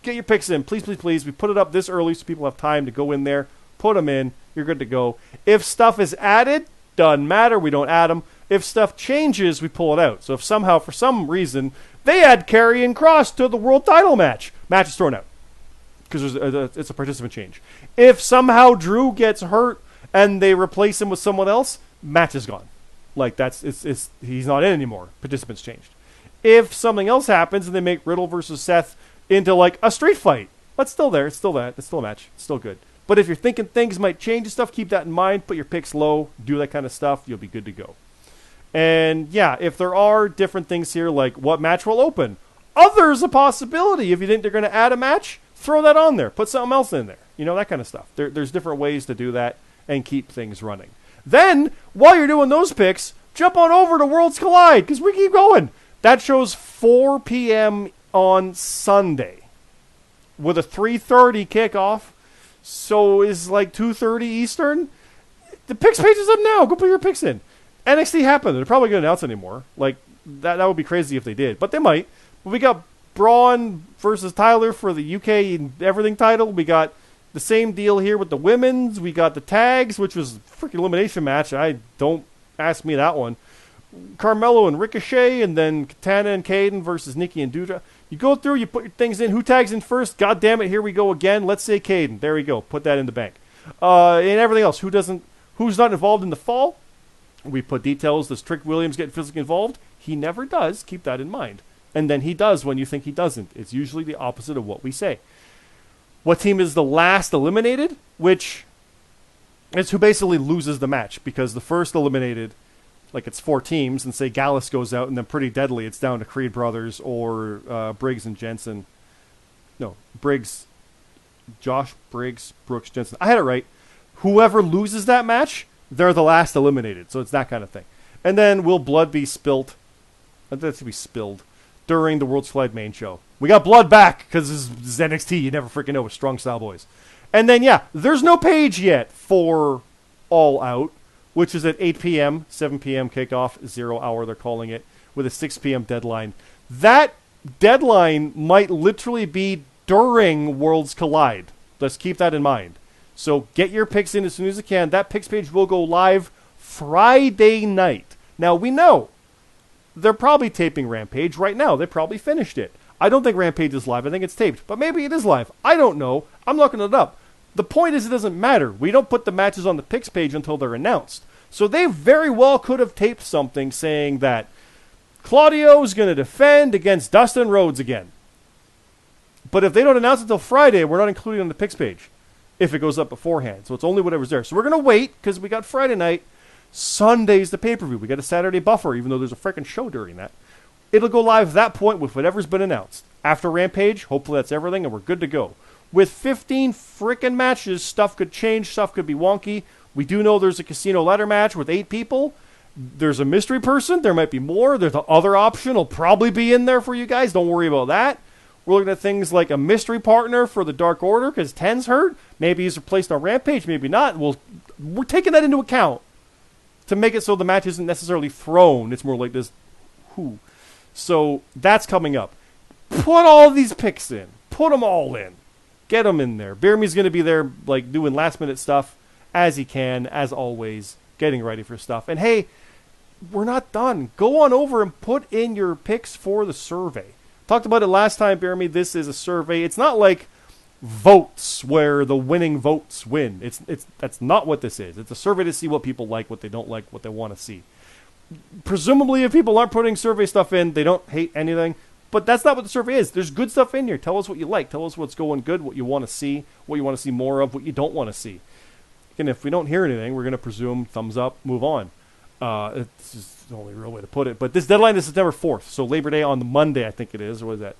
get your picks in. Please, please, please. We put it up this early so people have time to go in there. Put them in. You're good to go. If stuff is added, doesn't matter. We don't add them. If stuff changes, we pull it out. So if somehow, for some reason, they add Karrion Kross to the world title match is thrown out. Because it's a participant change. If somehow Drew gets hurt and they replace him with someone else, match is gone. Like he's not in anymore. Participants changed. If something else happens and they make Riddle versus Seth into like a street fight, that's still there. It's still that. It's still a match. It's still good. But if you're thinking things might change and stuff, keep that in mind. Put your picks low. Do that kind of stuff. You'll be good to go. And yeah, if there are different things here, like what match will open, there's a possibility. If you think they're going to add a match, throw that on there. Put something else in there. You know, that kind of stuff. There's different ways to do that and keep things running. Then, while you're doing those picks, jump on over to Worlds Collide, because we keep going. That show's 4 p.m. on Sunday with a 3:30 kickoff. So is like 2:30 Eastern. The picks page is up now. Go put your picks in. NXT happened. They're probably going to announce anymore. Like, that would be crazy if they did. But they might. But we got Braun versus Tyler for the UK and everything title. We got the same deal here with the women's. We got the tags, which was a freaking elimination match. Don't ask me that one. Carmelo and Ricochet, and then Katana and Caden versus Nikki and Doudrop. You go through, you put your things in. Who tags in first? God damn it, here we go again. Let's say Caden. There we go. Put that in the bank. And everything else. Who's not involved in the fall? We put details. Does Trick Williams get physically involved? He never does. Keep that in mind. And then he does when you think he doesn't. It's usually the opposite of what we say. What team is the last eliminated? Which is who basically loses the match, because the first eliminated, like it's 4 teams, and say Gallus goes out, and then Pretty Deadly, it's down to Creed Brothers or Briggs and Jensen. No, Josh Briggs, Brooks, Jensen. I had it right. Whoever loses that match, they're the last eliminated. So it's that kind of thing. And then will blood be spilt? That should be spilled during the World's Collide main show. We got blood back because this is NXT. You never freaking know with Strong Style Boys. And then, yeah, there's no page yet for All Out, which is at 8 p.m., 7 p.m. kickoff, 0 hour they're calling it, with a 6 p.m. deadline. That deadline might literally be during Worlds Collide. Let's keep that in mind. So get your picks in as soon as you can. That picks page will go live Friday night. Now, we know they're probably taping Rampage right now. They probably finished it. I don't think Rampage is live. I think it's taped. But maybe it is live. I don't know. I'm looking it up. The point is it doesn't matter. We don't put the matches on the picks page until they're announced. So they very well could have taped something saying that Claudio's going to defend against Dustin Rhodes again. But if they don't announce it until Friday, we're not including it on the picks page if it goes up beforehand. So it's only whatever's there. So we're going to wait because we got Friday night. Sunday's the pay-per-view. We got a Saturday buffer, even though there's a freaking show during that. It'll go live at that point with whatever's been announced. After Rampage, hopefully that's everything, and we're good to go. With 15 freaking matches, stuff could change, stuff could be wonky. We do know there's a casino ladder match with 8 people. There's a mystery person. There might be more. There's the other option. It'll probably be in there for you guys. Don't worry about that. We're looking at things like a mystery partner for the Dark Order because 10's hurt. Maybe he's replaced on Rampage, maybe not. We're taking that into account to make it so the match isn't necessarily thrown. It's more like this. Who? So that's coming up. Put all these picks in. Put them all in. Get them in there. BeerMe's going to be there like doing last-minute stuff as he can, as always, getting ready for stuff. And hey, we're not done. Go on over and put in your picks for the survey. Talked about it last time, BeerMe. This is a survey. It's not like votes where the winning votes win. That's not what this is. It's a survey to see what people like, what they don't like, what they want to see. Presumably, if people aren't putting survey stuff in, they don't hate anything. But that's not what the survey is. There's good stuff in here. Tell us what you like. Tell us what's going good, what you want to see, what you want to see more of, what you don't want to see. And if we don't hear anything, we're going to presume thumbs up, move on. It's just the only real way to put it. But this deadline is September 4th. So Labor Day on the Monday, I think it is. Or what is that?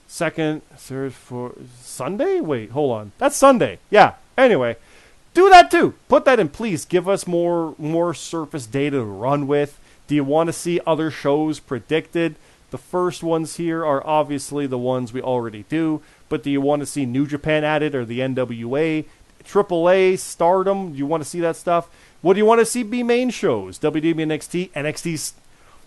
Second, third, fourth, Sunday? Wait, hold on. That's Sunday. Yeah. Anyway, do that too. Put that in, please. Give us more surface data to run with. Do you want to see other shows predicted? The first ones here are obviously the ones we already do. But do you want to see New Japan added or the NWA? AAA, Stardom? Do you want to see that stuff? What do you want to see be main shows? WWE, NXT, NXT's.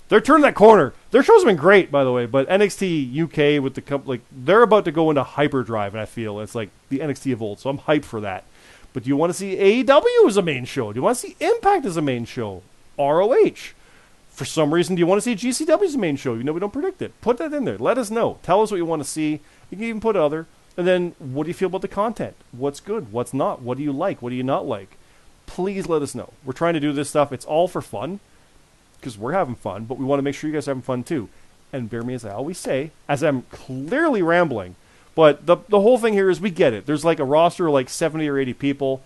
They're turning that corner. Their shows have been great, by the way, but NXT UK with the they're about to go into hyperdrive, and I feel it's like the NXT of old. So I'm hyped for that. But do you want to see AEW as a main show? Do you want to see Impact as a main show? ROH. For some reason, do you want to see GCW as a main show? You know we don't predict it. Put that in there. Let us know. Tell us what you want to see. You can even put other. And then, what do you feel about the content? What's good? What's not? What do you like? What do you not like? Please let us know. We're trying to do this stuff. It's all for fun, because we're having fun, but we want to make sure you guys are having fun too. And bear me, as I always say, as I'm clearly rambling, but the whole thing here is we get it. There's like a roster of like 70 or 80 people.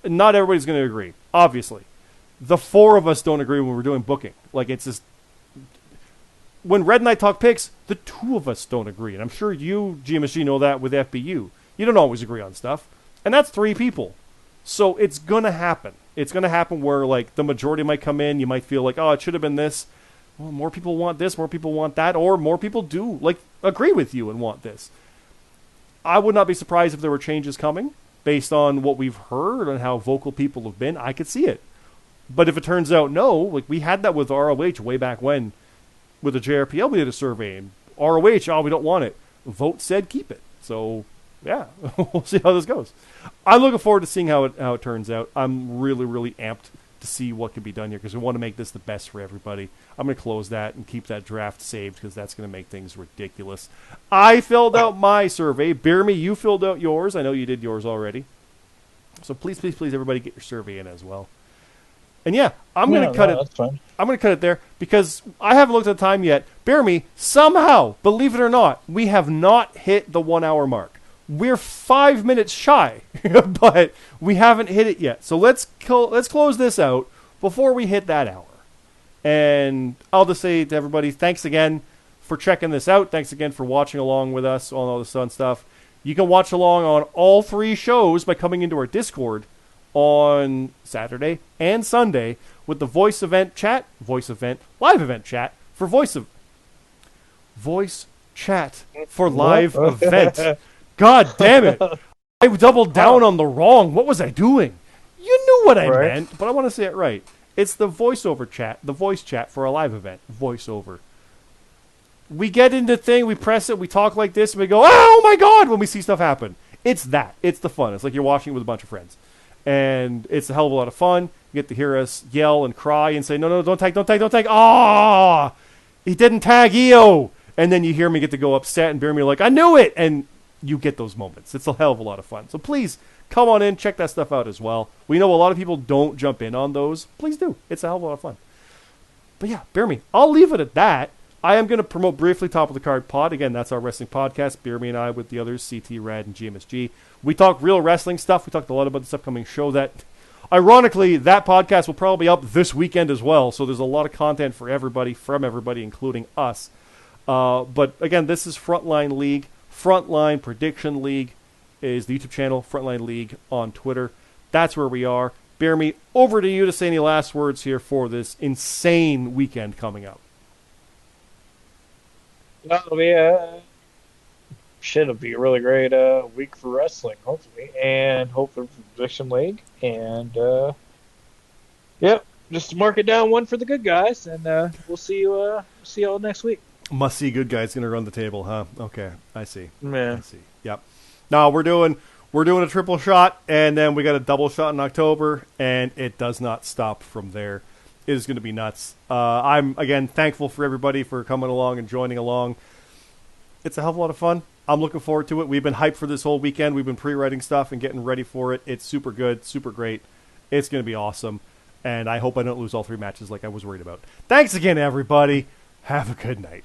Not everybody's going to agree, obviously. The 4 of us don't agree when we're doing booking. Like, it's just... When Red and I talk picks, the 2 of us don't agree. And I'm sure you, GMSG, know that with FBU. You don't always agree on stuff. And that's 3 people. So it's going to happen. It's going to happen where, like, the majority might come in. You might feel like, oh, it should have been this. Well, more people want this, more people want that. Or more people do, like, agree with you and want this. I would not be surprised if there were changes coming based on what we've heard and how vocal people have been. I could see it. But if it turns out no, like we had that with ROH way back when, with the JRPL we did a survey, and ROH, oh, we don't want it. Vote said keep it. So, yeah, we'll see how this goes. I'm looking forward to seeing how it turns out. I'm really, really amped to see what can be done here, because we want to make this the best for everybody. I'm going to close that and keep that draft saved, because that's going to make things ridiculous. I filled out my survey. BeerMe, you filled out yours. I know you did yours already. So please, please, please, everybody get your survey in as well. And yeah, I'm going to cut it. That's fine. I'm going to cut it there because I haven't looked at the time yet. BeerMe, somehow, believe it or not, we have not hit the 1 hour mark. We're 5 minutes shy, but we haven't hit it yet. So let's close this out before we hit that hour. And I'll just say to everybody, thanks again for checking this out. Thanks again for watching along with us on all this fun stuff. You can watch along on all 3 shows by coming into our Discord on Saturday and Sunday with the live event chat for voice chat for live event. God damn it. I doubled down on the wrong. What was I doing? You knew what I meant, but I want to say it right. It's the voiceover chat, the voice chat for a live event. Voiceover. We get into thing, we press it, we talk like this, and we go, oh my God, when we see stuff happen. It's that. It's the fun. It's like you're watching it with a bunch of friends. And it's a hell of a lot of fun. You get to hear us yell and cry and say, no, don't tag. Ah, he didn't tag EO. and then you hear me get to go upset and BeerMe like, I knew it, and you get those moments. It's a hell of a lot of fun. So please come on in, check that stuff out as well. We know a lot of people don't jump in on those. Please do. It's a hell of a lot of fun. But yeah, BeerMe, I'll leave it at that. I am going to promote briefly Top of the Card Pod. Again, that's our wrestling podcast. BeerMe and I with the others, CT, Rad, and GMSG. We talk real wrestling stuff. We talked a lot about this upcoming show that, ironically, that podcast will probably be up this weekend as well. So there's a lot of content for everybody, from everybody, including us. But again, this is Frontline League. Frontline Prediction League is the YouTube channel. Frontline League on Twitter. That's where we are. BeerMe, over to you to say any last words here for this insane weekend coming up. It'll be a really great week for wrestling, hopefully, and hopefully for Prediction League. And just mark it down one for the good guys, and we'll see you all next week. Must see good guys gonna run the table, huh? Okay, I see. Man. I see. Yep. Now we're doing a triple shot, and then we got a double shot in October, and it does not stop from there. It is going to be nuts. I'm, again, thankful for everybody for coming along and joining along. It's a hell of a lot of fun. I'm looking forward to it. We've been hyped for this whole weekend. We've been pre-writing stuff and getting ready for it. It's super good, super great. It's going to be awesome. And I hope I don't lose all 3 matches like I was worried about. Thanks again, everybody. Have a good night.